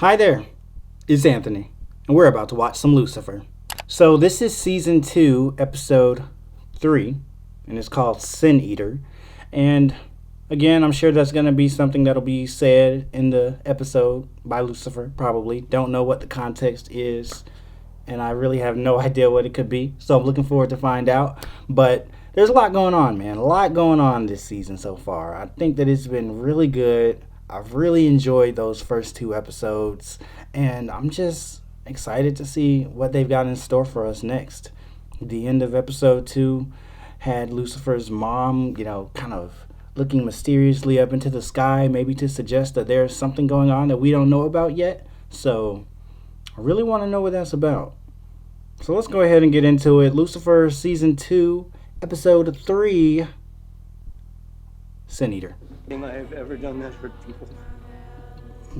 Hi there, it's Anthony, and we're about to watch some Lucifer. So this is season 2, episode 3, and it's called Sin Eater. And again, I'm sure that's going to be something that'll be said in the episode by Lucifer, probably. Don't know what the context is, and I really have no idea what it could be. So I'm looking forward to find out. But there's a lot going on, man. A lot going on this season so far. I think that it's been really good. I've really enjoyed those first 2 episodes, and I'm just excited to see what they've got in store for us next. The end of episode 2 had Lucifer's mom, kind of looking mysteriously up into the sky, maybe to suggest that there's something going on that we don't know about yet. So I really want to know what that's about. So let's go ahead and get into it. Lucifer season 2, episode 3, Sin Eater. I have ever done that for people.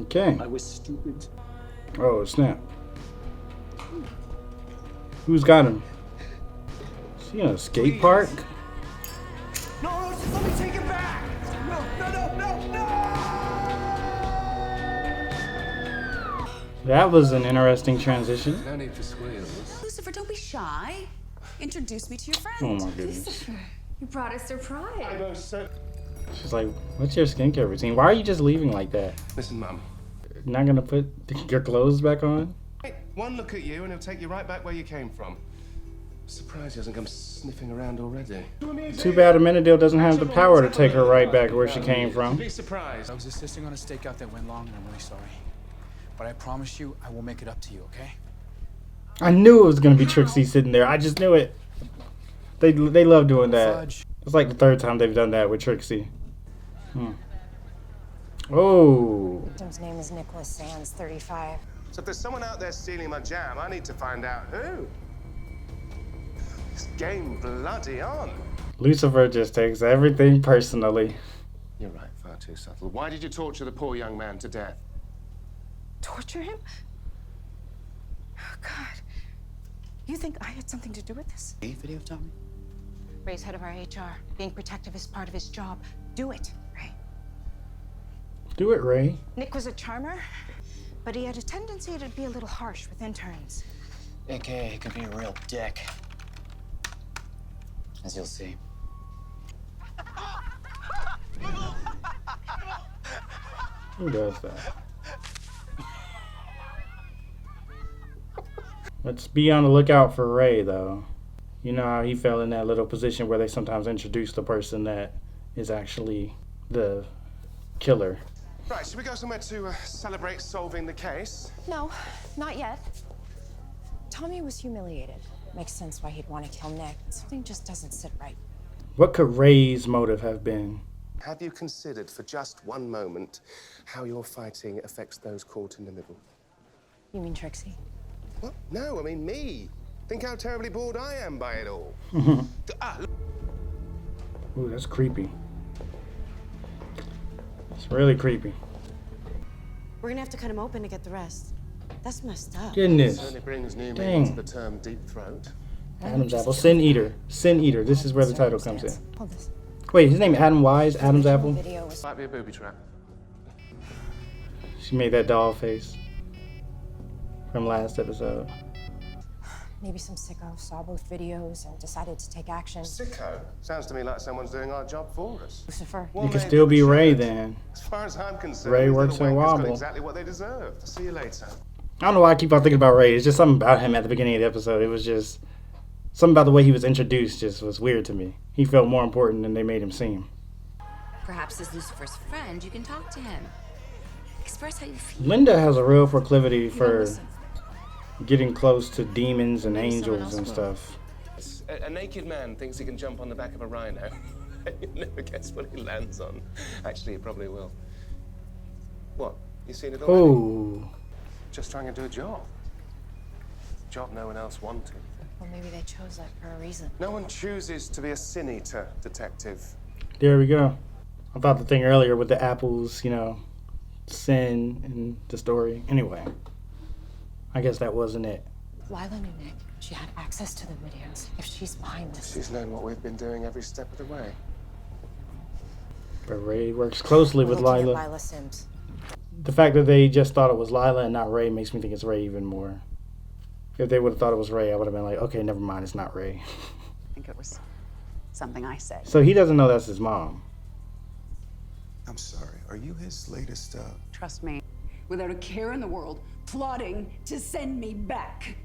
Okay. I was stupid. Oh, snap. Who's got him? Is he in a skate park? No, just let me take it back! No! That was an interesting transition. No need for squeals. Lucifer, don't be shy. Introduce me to your friend. Oh my goodness. Lucifer, you brought a surprise. I was so... She's like, what's your skincare routine? Why are you just leaving like that? Listen, Mum. Not gonna put your clothes back on? Hey, one look at you and he'll take you right back where you came from. Surprised he hasn't come sniffing around already. Too bad Amenadiel doesn't have the power to take her right back where she came from. Be surprised. I was insisting on a stakeout that went long, and I'm really sorry. But I promise you, I will make it up to you, okay? I knew it was gonna be Trixie sitting there. I just knew it. They love doing that. Fudge. It's like the 3rd time they've done that with Trixie. Oh. Victim's name is Nicholas Sands, 35. So if there's someone out there stealing my jam, I need to find out who. This game bloody on. Lucifer just takes everything personally. You're right, far too subtle. Why did you torture the poor young man to death? Torture him? Oh, God. You think I had something to do with this? Video, Tommy? Ray's head of our HR. Being protective is part of his job. Do it, Ray. Do it, Ray. Nick was a charmer, but he had a tendency to be a little harsh with interns. AKA, he could be a real dick. As you'll see. Who does that? Let's be on the lookout for Ray, though. You know how he fell in that little position where they sometimes introduce the person that is actually the killer. Right, should we go somewhere to celebrate solving the case? No, not yet. Tommy was humiliated. Makes sense why he'd want to kill Nick. Something just doesn't sit right. What could Ray's motive have been? Have you considered for just one moment how your fighting affects those caught in the middle? You mean Trixie? What? No, I mean me. Think how terribly bored I am by it all. Ooh, that's creepy. It's really creepy. We're gonna have to cut him open to get the rest. That's messed up. Goodness. Certainly brings new Dang. meaning to the term deep throat. Adam's apple. Sin Eater. Sin Eater. This is where the title comes in. Hold this. Wait, his name Adam Wise? Adam's apple? Video was Might be a booby trap. She made that doll face from last episode. maybe some sicko saw both videos and decided to take action. Sicko? Sounds to me like someone's doing our job for us. Lucifer. You could still be Ray then. As far as I'm concerned, Ray these works little in wankers got Wobble. exactly what they deserve. See you later. I don't know why I keep on thinking about Ray. It's just something about him at the beginning of the episode. It was just something about the way he was introduced just was weird to me. He felt more important than they made him seem. Perhaps as Lucifer's friend, you can talk to him. Express how you feel. Linda has a real proclivity for listen. getting close to demons and Maybe someone angels else and will. stuff. A naked man thinks he can jump on the back of a rhino. You never guess what he lands on. Actually, he probably will. What? You seen it already? Oh, Just trying to do a job. Job no one else wanted. Well, maybe they chose that for a reason. No one chooses to be a sin eater, detective. there we go. I thought the thing earlier with the apples, you know, sin and the story. Anyway, I guess that wasn't it. Lila knew Nick. She had access to the videos. If she's behind this, She's known what we've been doing every step of the way. But Ray works closely we're with looking at Lila. Lila Sims. the fact that they just thought it was Lila and not Ray makes me think it's Ray even more. If they would have thought it was Ray, I would have been like, okay, never mind, it's not Ray. I think it was something I said. So he doesn't know that's his mom. I'm sorry. Are you his latest, Trust me. Without a care in the world, plotting to send me back.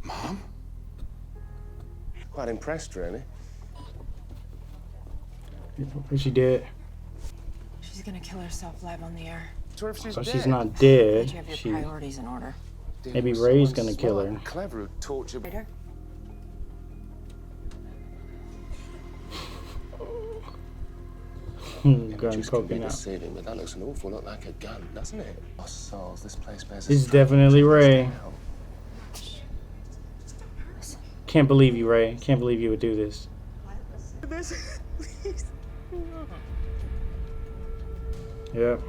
Mom? Quite impressed, really. What she did. She's gonna kill herself live on the air. Sure if she's So dead. she's not Did dead. you have your She priorities in order? maybe Someone Ray's gonna kill smart her. and clever who torture. Later? Gun Just can be poking out. deceiving, but that looks an awful lot like a gun, doesn't it? Lost souls. This place bears. This is definitely Ray. Can't believe you, Ray. Can't believe you would do this. Yep.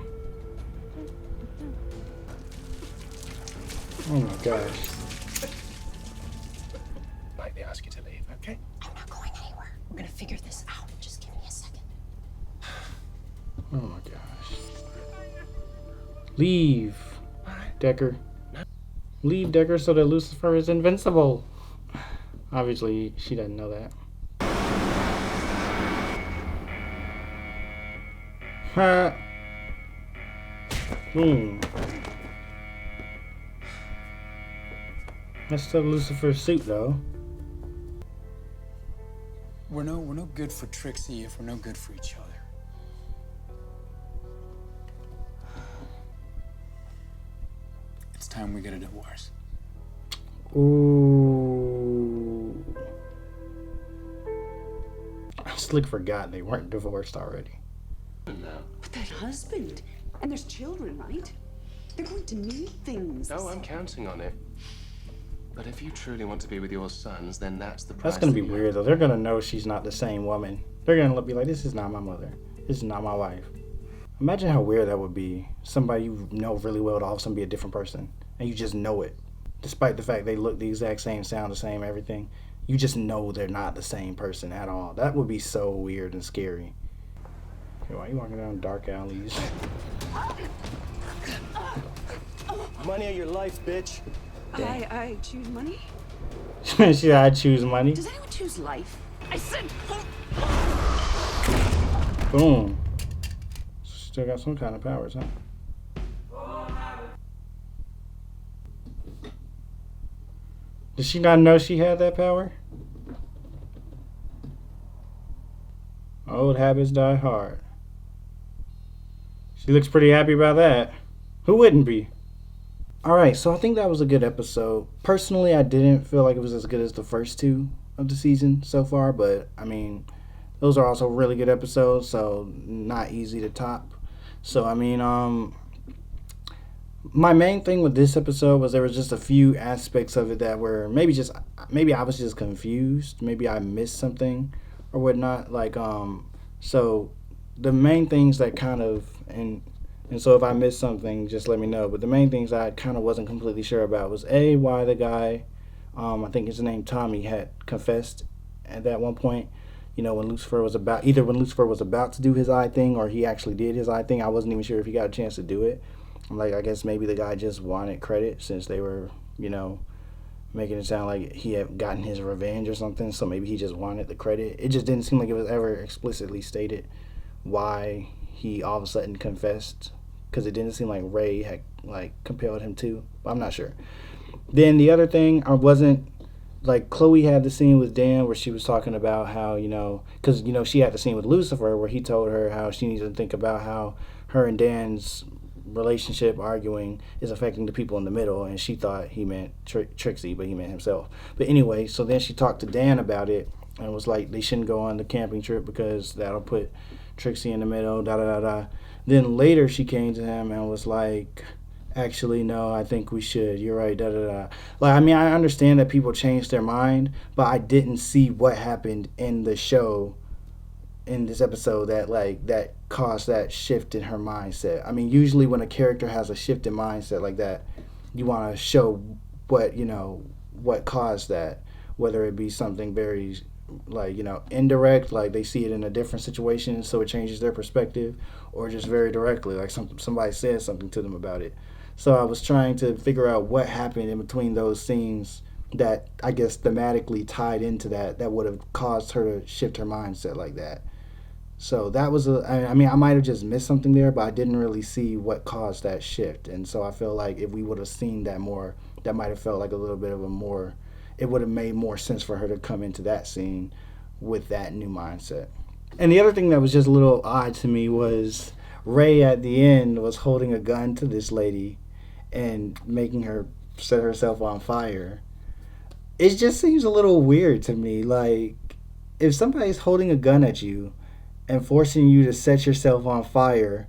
Oh my gosh. Might they ask you to leave? Okay. I'm not going anywhere. We're gonna figure this out. Just give me a second. Oh my gosh. Leave, Decker. Leave, Decker, so that Lucifer is invincible. Obviously, she doesn't know that. Ha! Boom. That's still Lucifer's suit, though. We're no good for Trixie if we're no good for each other. It's time we get a divorce. Ooh. I slick forgot they weren't divorced already. No. But that husband, and there's children, right? They're going to need things. Oh, I'm counting on it. But if you truly want to be with your sons, then that's the price. That's gonna be that you weird though. They're gonna know she's not the same woman. They're gonna be like, this is not my mother. This is not my wife. Imagine how weird that would be. Somebody you know really well to all of a sudden be a different person. And you just know it. Despite the fact they look the exact same, sound the same, everything. You just know they're not the same person at all. That would be so weird and scary. Okay, why are you walking down dark alleys? Money of your life, bitch. I choose money. She said, I choose money. Does anyone choose life? I said. Boom. Still got some kind of powers, huh? Did she not know she had that power? Old habits die hard. She looks pretty happy about that. Who wouldn't be? Alright, so I think that was a good episode. Personally, I didn't feel like it was as good as the first two of the season so far, but I mean, those are also really good episodes, so not easy to top. So, I mean, my main thing with this episode was there was just a few aspects of it that were maybe I was just confused. Maybe I missed something or whatnot. Like, so the main things that kind of, and so if I missed something, just let me know. But the main things I kind of wasn't completely sure about was why the guy, I think his name Tommy, had confessed at that one point. You know, when Lucifer was about to do his eye thing or he actually did his eye thing. I wasn't even sure if he got a chance to do it. Like, I guess maybe the guy just wanted credit since they were, you know, making it sound like he had gotten his revenge or something. So maybe he just wanted the credit. It just didn't seem like it was ever explicitly stated why he all of a sudden confessed, because it didn't seem like Ray had like compelled him to. But I'm not sure. Then the other thing, I wasn't like, Chloe had the scene with Dan where she was talking about how, you know, because, you know, she had the scene with Lucifer where he told her how she needs to think about how her and Dan's relationship arguing is affecting the people in the middle, and she thought he meant Trixie, but he meant himself. But anyway, so then she talked to Dan about it and was like, they shouldn't go on the camping trip because that'll put Trixie in the middle, da da da da. Then later she came to him and was like, actually, no, I think we should. You're right, da da da. Like, I mean, I understand that people change their mind, but I didn't see what happened in the show, in this episode, that caused that shift in her mindset. I mean, usually when a character has a shift in mindset like that, you want to show what, you know, what caused that, whether it be something very like, indirect, like they see it in a different situation, so it changes their perspective, or just very directly, like somebody says something to them about it. So I was trying to figure out what happened in between those scenes that I guess thematically tied into that would have caused her to shift her mindset like that. So that was I mean, I might have just missed something there, but I didn't really see what caused that shift. And so I feel like if we would have seen that more, that might have felt like a little bit of a more, it would have made more sense for her to come into that scene with that new mindset. And the other thing that was just a little odd to me was Ray at the end was holding a gun to this lady and making her set herself on fire. It just seems a little weird to me. Like, if somebody's holding a gun at you and forcing you to set yourself on fire,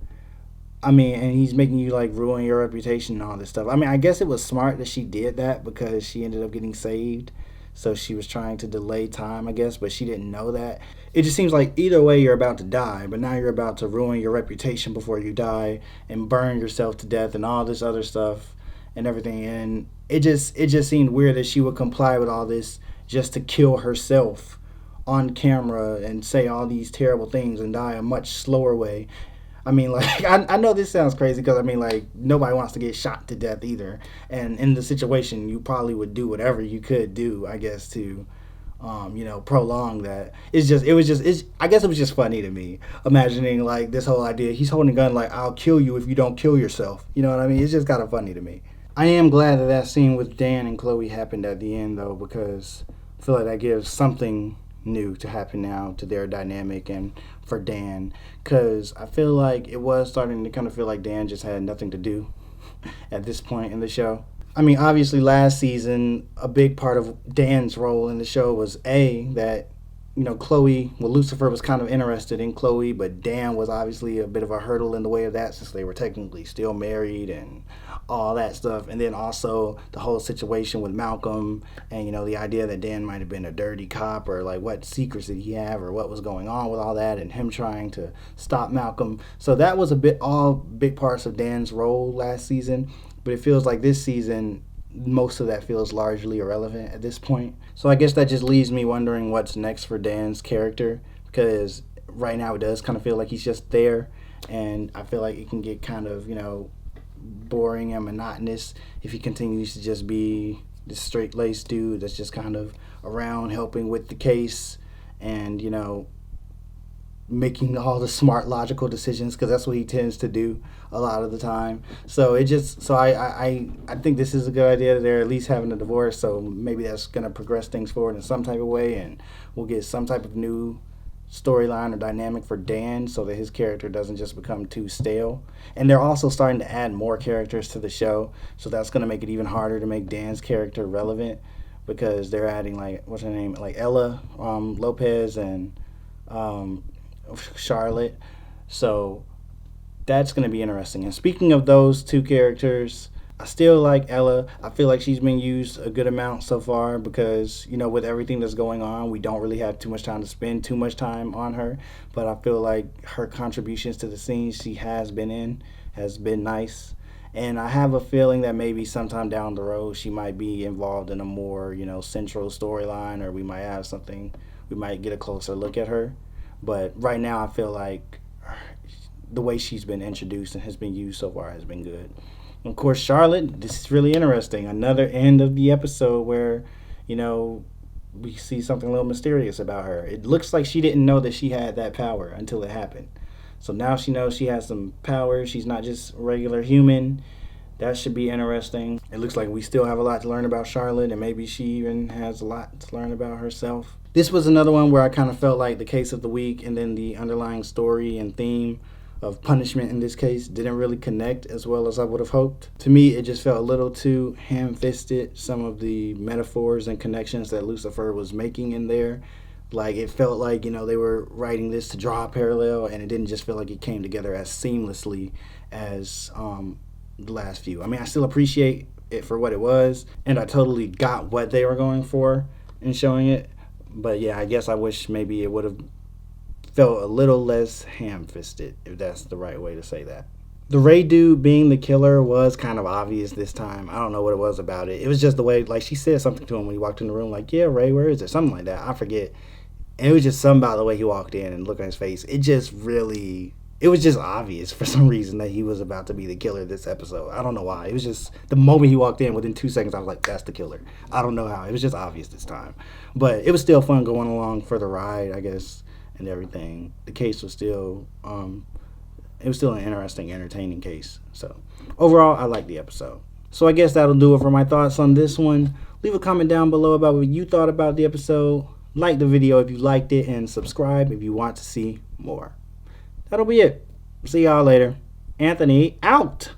I mean, and he's making you like ruin your reputation and all this stuff. I mean, I guess it was smart that she did that because she ended up getting saved. So she was trying to delay time, I guess, but she didn't know that. It just seems like either way you're about to die, but now you're about to ruin your reputation before you die and burn yourself to death and all this other stuff and everything. And it just seemed weird that she would comply with all this just to kill herself on camera and say all these terrible things and die a much slower way. I mean, like, I know this sounds crazy because, I mean, like, nobody wants to get shot to death either. And in the situation, you probably would do whatever you could do, I guess, to, prolong that. I guess it was just funny to me, imagining, like, this whole idea. He's holding a gun like, I'll kill you if you don't kill yourself. You know what I mean? It's just kind of funny to me. I am glad that scene with Dan and Chloe happened at the end, though, because I feel like that gives something new to happen now to their dynamic and for Dan, because I feel like it was starting to kind of feel like Dan just had nothing to do at this point in the show. I mean, obviously last season a big part of Dan's role in the show was that Chloe, Lucifer was kind of interested in Chloe, but Dan was obviously a bit of a hurdle in the way of that since they were technically still married and all that stuff. And then also the whole situation with Malcolm and, the idea that Dan might have been a dirty cop, or like what secrets did he have, or what was going on with all that, and him trying to stop Malcolm. So that was all big parts of Dan's role last season. But it feels like this season, most of that feels largely irrelevant at this point. So I guess that just leaves me wondering what's next for Dan's character, because right now it does kind of feel like he's just there, and I feel like it can get kind of, boring and monotonous if he continues to just be this straight-laced dude that's just kind of around helping with the case and, making all the smart, logical decisions, because that's what he tends to do a lot of the time. So I think this is a good idea that they're at least having a divorce, so maybe that's going to progress things forward in some type of way, and we'll get some type of new storyline or dynamic for Dan so that his character doesn't just become too stale. And they're also starting to add more characters to the show, so that's going to make it even harder to make Dan's character relevant, because they're adding, like, what's her name, like Ella Lopez and Charlotte. So that's going to be interesting. And speaking of those two characters, I still like Ella. I feel like she's been used a good amount so far because, with everything that's going on, we don't really have too much time to spend too much time on her. But I feel like her contributions to the scenes she has been in has been nice. And I have a feeling that maybe sometime down the road she might be involved in a more, central storyline, or we might get a closer look at her. But right now I feel like the way she's been introduced and has been used so far has been good. Of course, Charlotte, this is really interesting. Another end of the episode where, we see something a little mysterious about her. It looks like she didn't know that she had that power until it happened. So now she knows she has some power. She's not just a regular human. That should be interesting. It looks like we still have a lot to learn about Charlotte, and maybe she even has a lot to learn about herself. This was another one where I kind of felt like the case of the week and then the underlying story and theme of punishment in this case didn't really connect as well as I would have hoped. To me, it just felt a little too ham-fisted, some of the metaphors and connections that Lucifer was making in there. Like, it felt like, they were writing this to draw a parallel, and it didn't just feel like it came together as seamlessly as the last few. I mean, I still appreciate it for what it was, and I totally got what they were going for in showing it. But yeah, I guess I wish maybe it would have felt a little less ham-fisted, if that's the right way to say that. The Ray dude being the killer was kind of obvious this time. I don't know what it was about it. It was just the way, like, she said something to him when he walked in the room, like, yeah, Ray, where is it? Something like that. I forget And it was just something about the way he walked in and look on his face. It was just obvious for some reason that he was about to be the killer this episode. I don't know why. It was just the moment he walked in, within 2 seconds, I was like, that's the killer. I don't know how. It was just obvious this time. But it was still fun going along for the ride, I guess, and everything. The case was still, it was still an interesting, entertaining case. So overall, I liked the episode. So I guess that'll do it for my thoughts on this one. Leave a comment down below about what you thought about the episode. Like the video if you liked it, and subscribe if you want to see more. That'll be it. See y'all later. Anthony out.